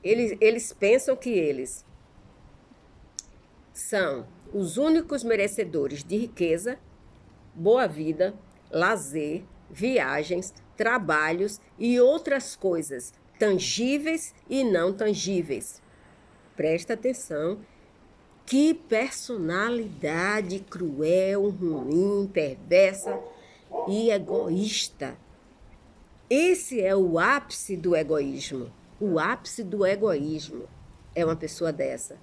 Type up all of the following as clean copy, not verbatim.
Eles pensam que eles são os únicos merecedores de riqueza, boa vida, lazer, viagens, trabalhos e outras coisas tangíveis e não tangíveis. Presta atenção. Que personalidade cruel, ruim, perversa e egoísta. Esse é o ápice do egoísmo. O ápice do egoísmo é uma pessoa dessa.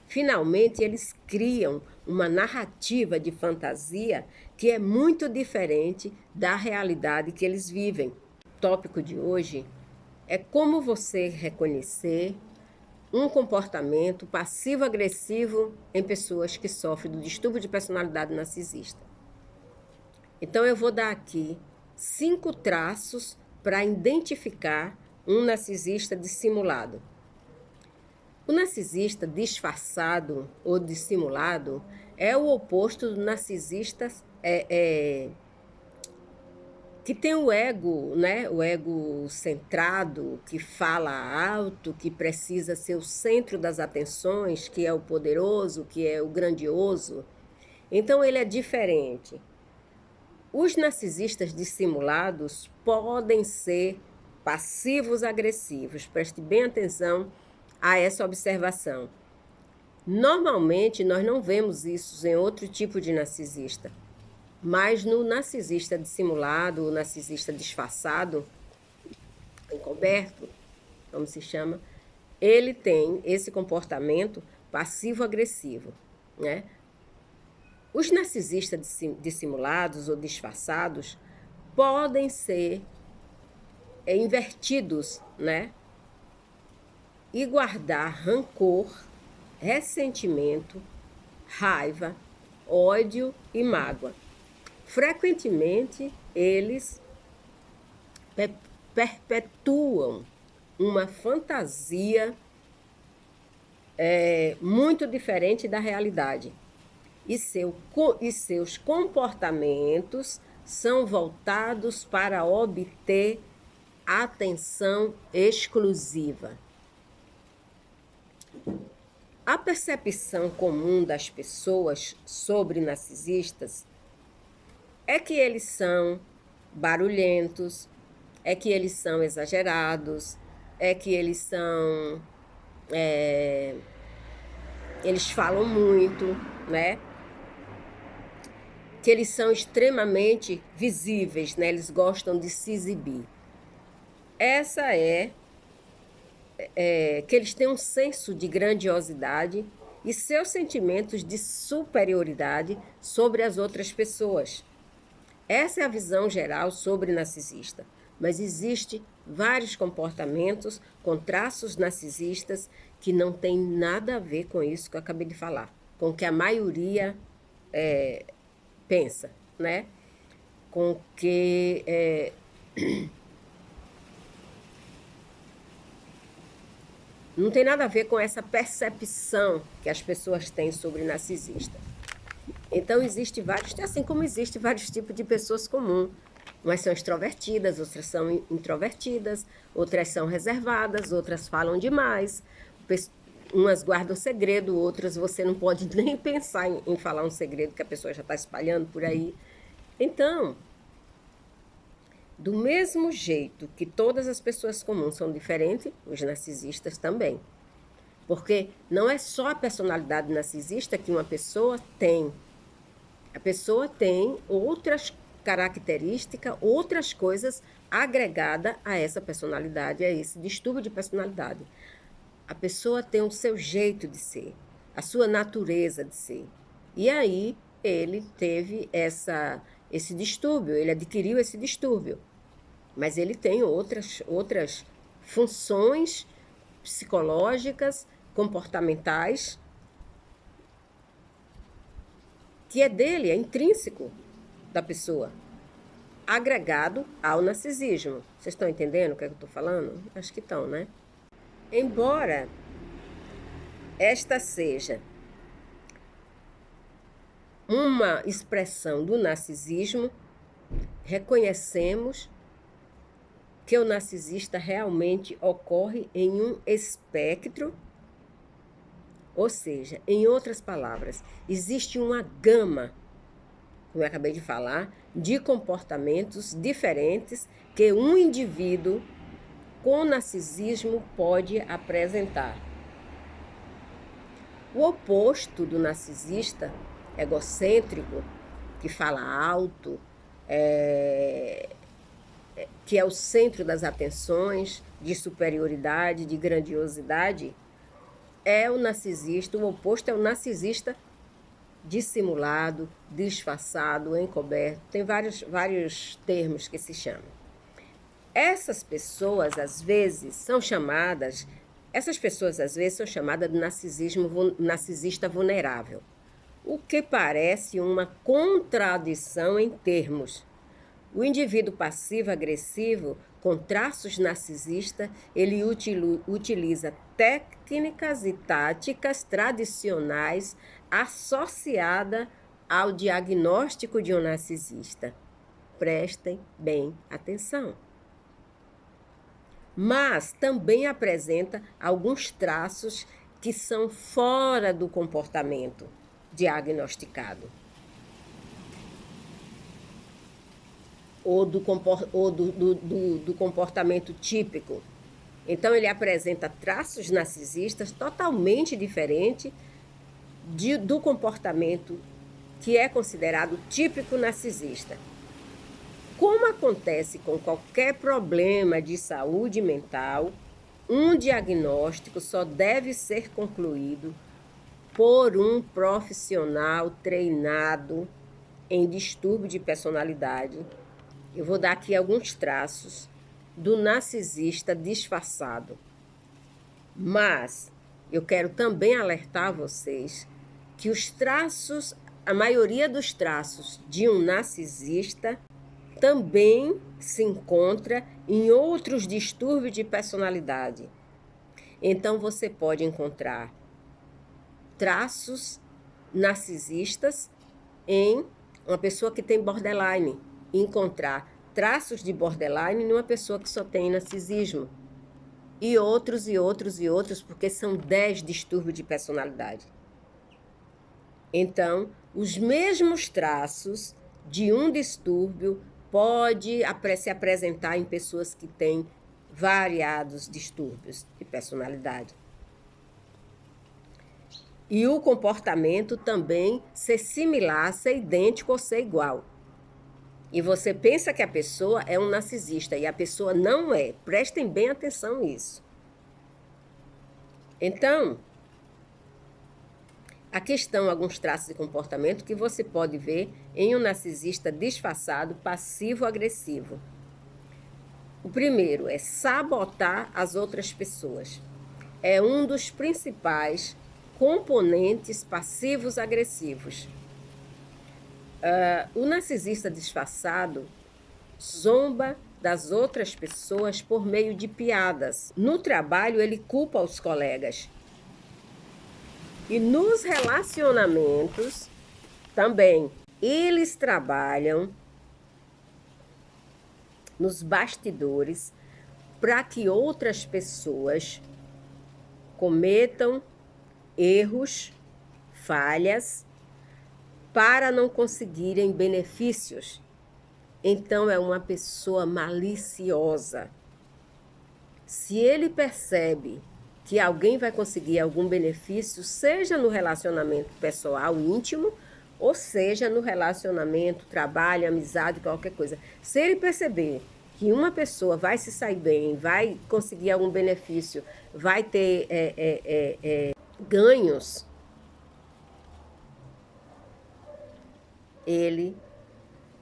Finalmente, eles criam uma narrativa de fantasia que é muito diferente da realidade que eles vivem. O tópico de hoje é como você reconhecer um comportamento passivo-agressivo em pessoas que sofrem do distúrbio de personalidade narcisista. Então, eu vou dar aqui 5 traços para identificar um narcisista dissimulado. O narcisista disfarçado ou dissimulado é o oposto do narcisista que tem o ego, né? O ego centrado, que fala alto, que precisa ser o centro das atenções, que é o poderoso, que é o grandioso. Então, ele é diferente. Os narcisistas dissimulados podem ser passivos agressivos. Preste bem atenção a essa observação. Normalmente, nós não vemos isso em outro tipo de narcisista, mas no narcisista dissimulado, o narcisista disfarçado, encoberto, como se chama, ele tem esse comportamento passivo-agressivo, né? Os narcisistas dissimulados ou disfarçados podem ser invertidos, né? E guardar rancor, ressentimento, raiva, ódio e mágoa. Frequentemente, eles perpetuam uma fantasia muito diferente da realidade. E seus comportamentos são voltados para obter atenção exclusiva. A percepção comum das pessoas sobre narcisistas é que eles são barulhentos, é que eles são exagerados, é que eles são... eles falam muito, né? Que eles são extremamente visíveis, né? Eles gostam de se exibir. Essa que eles têm um senso de grandiosidade e seus sentimentos de superioridade sobre as outras pessoas. Essa é a visão geral sobre narcisista, mas existe vários comportamentos com traços narcisistas que não tem nada a ver com isso que eu acabei de falar, com o que a maioria pensa, né? Com que não tem nada a ver com essa percepção que as pessoas têm sobre narcisista. Então, existe vários, assim como existe vários tipos de pessoas comuns. Umas são extrovertidas, outras são introvertidas, outras são reservadas, outras falam demais, umas guardam segredo, outras você não pode nem pensar em falar um segredo que a pessoa já está espalhando por aí. Então, do mesmo jeito que todas as pessoas comuns são diferentes, os narcisistas também. Porque não é só a personalidade narcisista que uma pessoa tem. A pessoa tem outras características, outras coisas agregadas a essa personalidade, a esse distúrbio de personalidade. A pessoa tem o seu jeito de ser, a sua natureza de ser. E aí ele teve esse distúrbio, ele adquiriu esse distúrbio. Mas ele tem outras funções psicológicas, comportamentais, que é dele, é intrínseco da pessoa, agregado ao narcisismo. Vocês estão entendendo o que eu estou falando? Acho que estão, né? Embora esta seja uma expressão do narcisismo, reconhecemos que o narcisista realmente ocorre em um espectro, ou seja, em outras palavras, existe uma gama, como eu acabei de falar, de comportamentos diferentes que um indivíduo com narcisismo pode apresentar. O oposto do narcisista egocêntrico, que fala alto, que é o centro das atenções, de superioridade, de grandiosidade, é o narcisista. O oposto é o narcisista dissimulado, disfarçado, encoberto. Tem vários termos que se chamam. Essas pessoas, às vezes, são chamadas de narcisista vulnerável, o que parece uma contradição em termos. O indivíduo passivo-agressivo, com traços narcisistas, ele utiliza técnicas e táticas tradicionais associadas ao diagnóstico de um narcisista. Prestem bem atenção. Mas também apresenta alguns traços que são fora do comportamento diagnosticado. Ou do comportamento típico. Então, ele apresenta traços narcisistas totalmente diferentes do comportamento que é considerado típico narcisista. Como acontece com qualquer problema de saúde mental, um diagnóstico só deve ser concluído por um profissional treinado em distúrbio de personalidade. Eu vou dar aqui alguns traços do narcisista disfarçado. Mas eu quero também alertar vocês que a maioria dos traços de um narcisista também se encontra em outros distúrbios de personalidade. Então, você pode encontrar traços narcisistas em uma pessoa que tem borderline, encontrar traços de borderline numa pessoa que só tem narcisismo, e outros, porque são 10 distúrbios de personalidade. Então, os mesmos traços de um distúrbio pode se apresentar em pessoas que têm variados distúrbios de personalidade. E o comportamento também ser similar, ser idêntico ou ser igual. E você pensa que a pessoa é um narcisista e a pessoa não é. Prestem bem atenção nisso. Então, aqui estão alguns traços de comportamento que você pode ver em um narcisista disfarçado, passivo-agressivo. O primeiro é sabotar as outras pessoas. É um dos principais componentes passivos agressivos. O narcisista disfarçado zomba das outras pessoas por meio de piadas. No trabalho, ele culpa os colegas. E nos relacionamentos também. Eles trabalham nos bastidores para que outras pessoas cometam erros, falhas, para não conseguirem benefícios. Então, é uma pessoa maliciosa. Se ele percebe que alguém vai conseguir algum benefício, seja no relacionamento pessoal, íntimo, ou seja no relacionamento, trabalho, amizade, qualquer coisa. Se ele perceber que uma pessoa vai se sair bem, vai conseguir algum benefício, vai ter ganhos, ele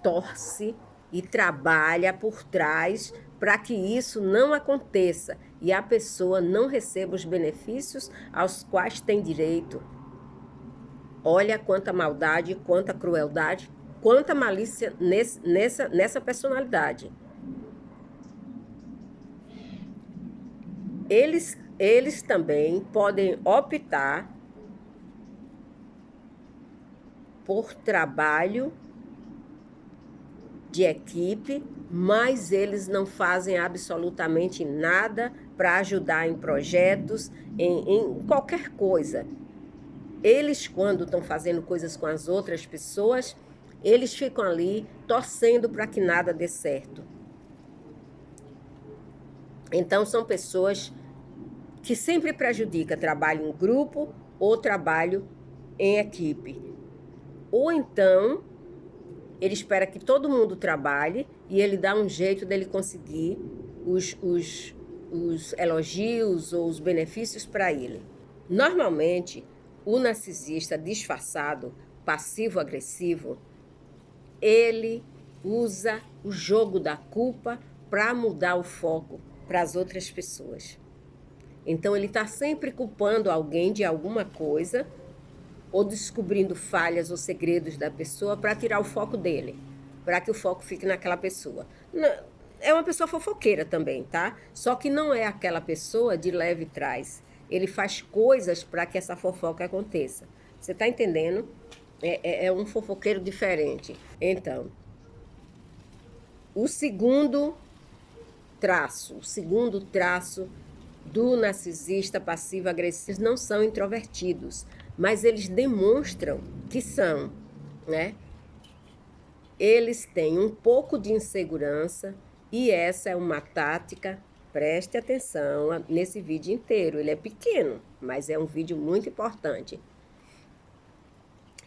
torce e trabalha por trás para que isso não aconteça e a pessoa não receba os benefícios aos quais tem direito. Olha quanta maldade, quanta crueldade, quanta malícia nessa personalidade. Eles também podem optar por trabalho de equipe, mas eles não fazem absolutamente nada para ajudar em projetos, em qualquer coisa. Eles, quando estão fazendo coisas com as outras pessoas, eles ficam ali torcendo para que nada dê certo. Então, são pessoas que sempre prejudicam trabalho em grupo ou trabalho em equipe. Ou então, ele espera que todo mundo trabalhe e ele dá um jeito dele conseguir os elogios ou os benefícios para ele. Normalmente, o narcisista disfarçado, passivo-agressivo, ele usa o jogo da culpa para mudar o foco para as outras pessoas. Então, ele está sempre culpando alguém de alguma coisa ou descobrindo falhas ou segredos da pessoa para tirar o foco dele, para que o foco fique naquela pessoa. É uma pessoa fofoqueira também, tá? Só que não é aquela pessoa de leve trás. Ele faz coisas para que essa fofoca aconteça. Você está entendendo? É um fofoqueiro diferente. Então, o segundo traço do narcisista passivo-agressivo não são introvertidos, mas eles demonstram que são, né? Eles têm um pouco de insegurança e essa é uma tática, preste atenção nesse vídeo inteiro. Ele é pequeno, mas é um vídeo muito importante.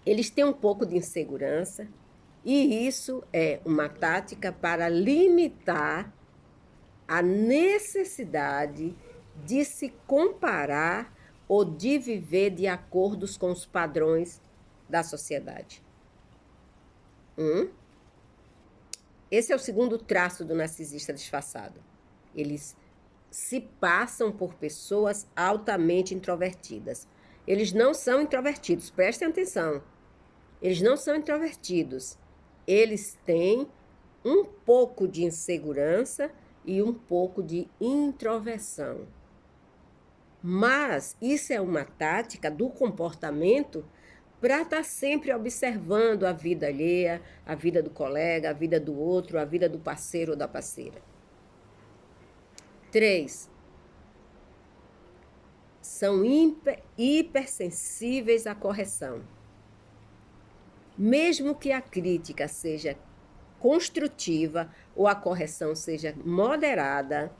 Eles têm um pouco de insegurança e isso é uma tática para limitar a necessidade de se comparar ou de viver de acordo com os padrões da sociedade. Esse é o segundo traço do narcisista disfarçado. Eles se passam por pessoas altamente introvertidas. Eles não são introvertidos, prestem atenção. Eles não são introvertidos. Eles têm um pouco de insegurança e um pouco de introversão. Mas isso é uma tática do comportamento para estar sempre observando a vida alheia, a vida do colega, a vida do outro, a vida do parceiro ou da parceira. 3. São hipersensíveis à correção. Mesmo que a crítica seja construtiva ou a correção seja moderada,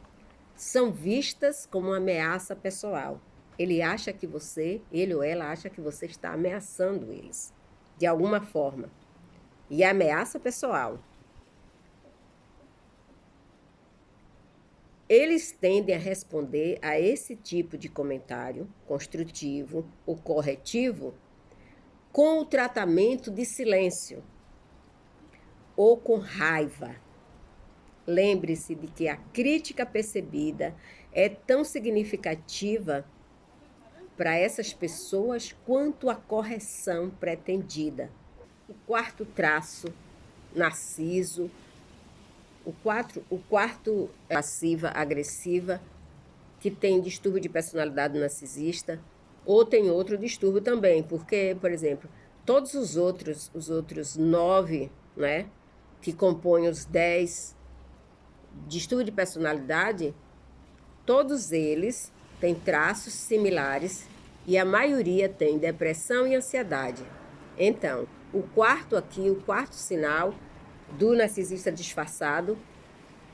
são vistas como uma ameaça pessoal. Ele ou ela acha que você está ameaçando eles, de alguma forma. E é ameaça pessoal. Eles tendem a responder a esse tipo de comentário construtivo ou corretivo com o tratamento de silêncio ou com raiva. Lembre-se de que a crítica percebida é tão significativa para essas pessoas quanto a correção pretendida. O quarto traço, narciso. O quarto passiva, agressiva, que tem distúrbio de personalidade narcisista, ou tem outro distúrbio também, porque, por exemplo, todos os outros 9, né, que compõem os 10 distúrbio de personalidade, todos eles têm traços similares e a maioria tem depressão e ansiedade. Então, o quarto sinal do narcisista disfarçado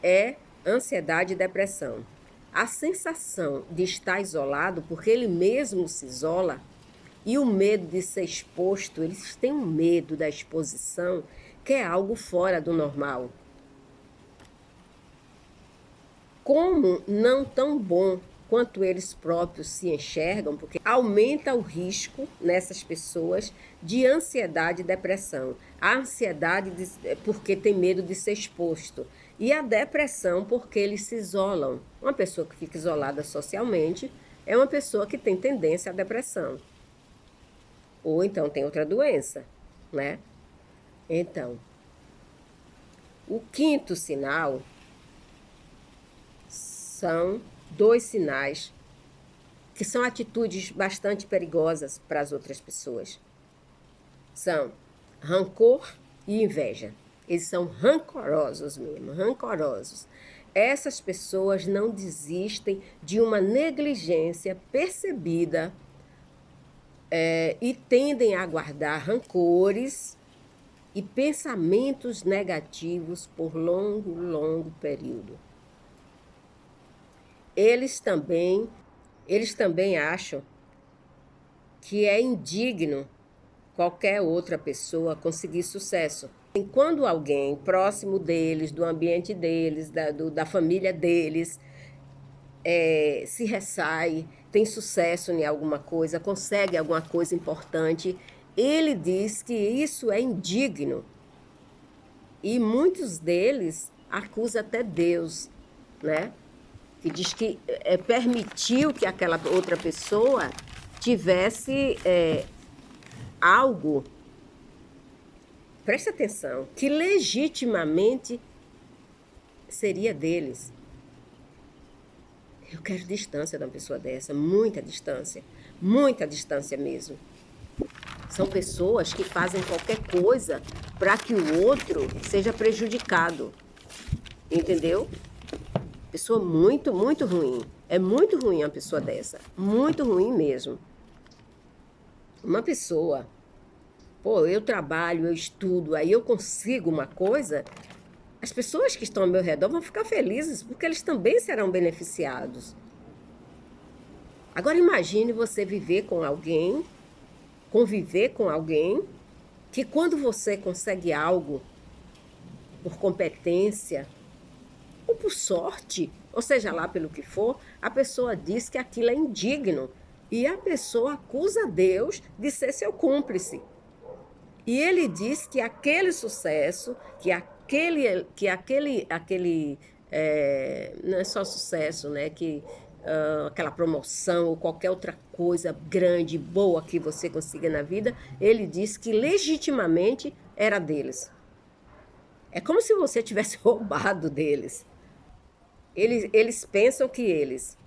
é ansiedade e depressão. A sensação de estar isolado, porque ele mesmo se isola, e o medo de ser exposto, eles têm um medo da exposição, que é algo fora do normal. Como não tão bom quanto eles próprios se enxergam, porque aumenta o risco nessas pessoas de ansiedade e depressão. A ansiedade porque tem medo de ser exposto e a depressão porque eles se isolam. Uma pessoa que fica isolada socialmente é uma pessoa que tem tendência à depressão. Ou então tem outra doença, né? Então, o quinto sinal são 2 sinais que são atitudes bastante perigosas para as outras pessoas. São rancor e inveja. Eles são rancorosos mesmo, rancorosos. Essas pessoas não desistem de uma negligência percebida e tendem a guardar rancores e pensamentos negativos por longo período. Eles também acham que é indigno qualquer outra pessoa conseguir sucesso. E quando alguém próximo deles, do ambiente deles, da família deles, se ressai, tem sucesso em alguma coisa, consegue alguma coisa importante, ele diz que isso é indigno. E muitos deles acusam até Deus, né? Que diz que permitiu que aquela outra pessoa tivesse algo, presta atenção, que legitimamente seria deles. Eu quero distância de uma pessoa dessa, muita distância mesmo. São pessoas que fazem qualquer coisa para que o outro seja prejudicado, entendeu? Pessoa muito ruim. É muito ruim uma pessoa dessa, muito ruim mesmo. Uma pessoa, eu trabalho, eu estudo, aí eu consigo uma coisa, as pessoas que estão ao meu redor vão ficar felizes, porque eles também serão beneficiados. Agora imagine você viver com alguém, conviver com alguém, que quando você consegue algo, por competência, ou por sorte, ou seja lá pelo que for, a pessoa diz que aquilo é indigno. E a pessoa acusa Deus de ser seu cúmplice. E ele diz que aquele sucesso, não é só sucesso, né? Aquela promoção ou qualquer outra coisa grande, boa que você consiga na vida, ele diz que legitimamente era deles. É como se você tivesse roubado deles. Eles pensam que eles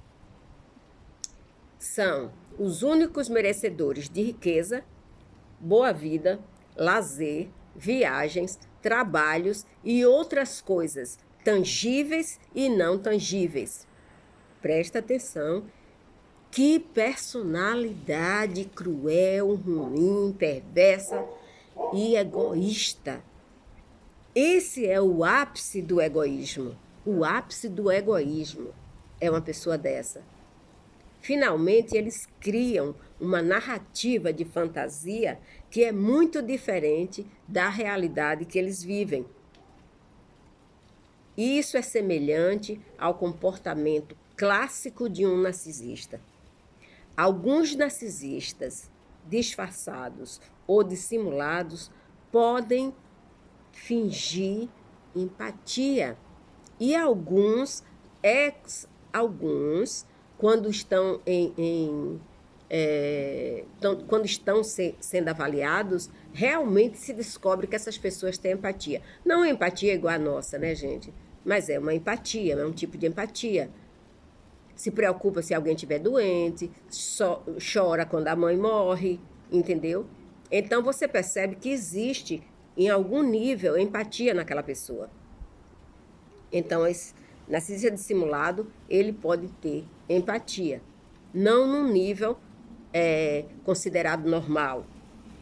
são os únicos merecedores de riqueza, boa vida, lazer, viagens, trabalhos e outras coisas tangíveis e não tangíveis. Presta atenção, que personalidade cruel, ruim, perversa e egoísta. Esse é o ápice do egoísmo. O ápice do egoísmo é uma pessoa dessa. Finalmente, eles criam uma narrativa de fantasia que é muito diferente da realidade que eles vivem. Isso é semelhante ao comportamento clássico de um narcisista. Alguns narcisistas, disfarçados ou dissimulados, podem fingir empatia. E alguns, quando estão sendo avaliados, realmente se descobre que essas pessoas têm empatia. Não é empatia igual a nossa, né, gente? Mas é uma empatia, é um tipo de empatia. Se preocupa se alguém estiver doente, chora quando a mãe morre, entendeu? Então você percebe que existe, em algum nível, empatia naquela pessoa. Então, esse narcisista dissimulado, ele pode ter empatia. Não num nível considerado normal,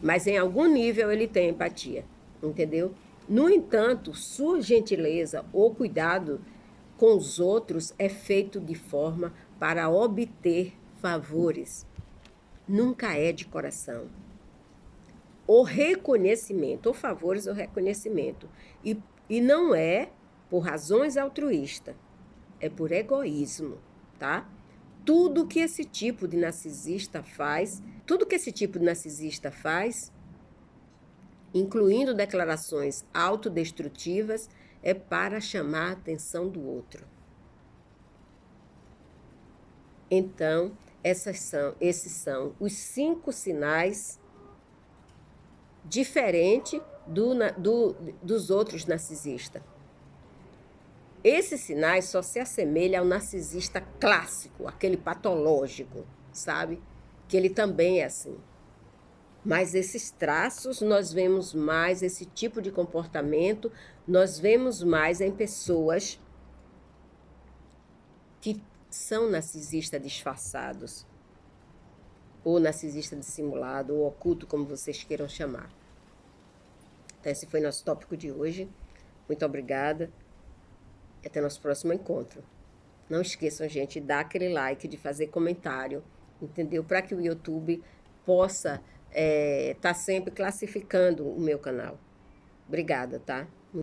mas em algum nível ele tem empatia, entendeu? No entanto, sua gentileza ou cuidado com os outros é feito de forma para obter favores. Nunca é de coração. O reconhecimento, ou favores ou reconhecimento. E não é por razões altruístas, é por egoísmo, tá? Tudo que esse tipo de narcisista faz, incluindo declarações autodestrutivas, é para chamar a atenção do outro. Então, esses são os 5 sinais diferentes dos outros narcisistas. Esses sinais só se assemelham ao narcisista clássico, aquele patológico, sabe? Que ele também é assim. Mas esses traços nós vemos mais, esse tipo de comportamento, nós vemos mais em pessoas que são narcisistas disfarçados, ou narcisista dissimulado, ou oculto, como vocês queiram chamar. Então, esse foi nosso tópico de hoje. Muito obrigada e até nosso próximo encontro. Não esqueçam, gente, de dar aquele like, de fazer comentário, entendeu? Para que o YouTube possa tá sempre classificando o meu canal. Obrigada, tá?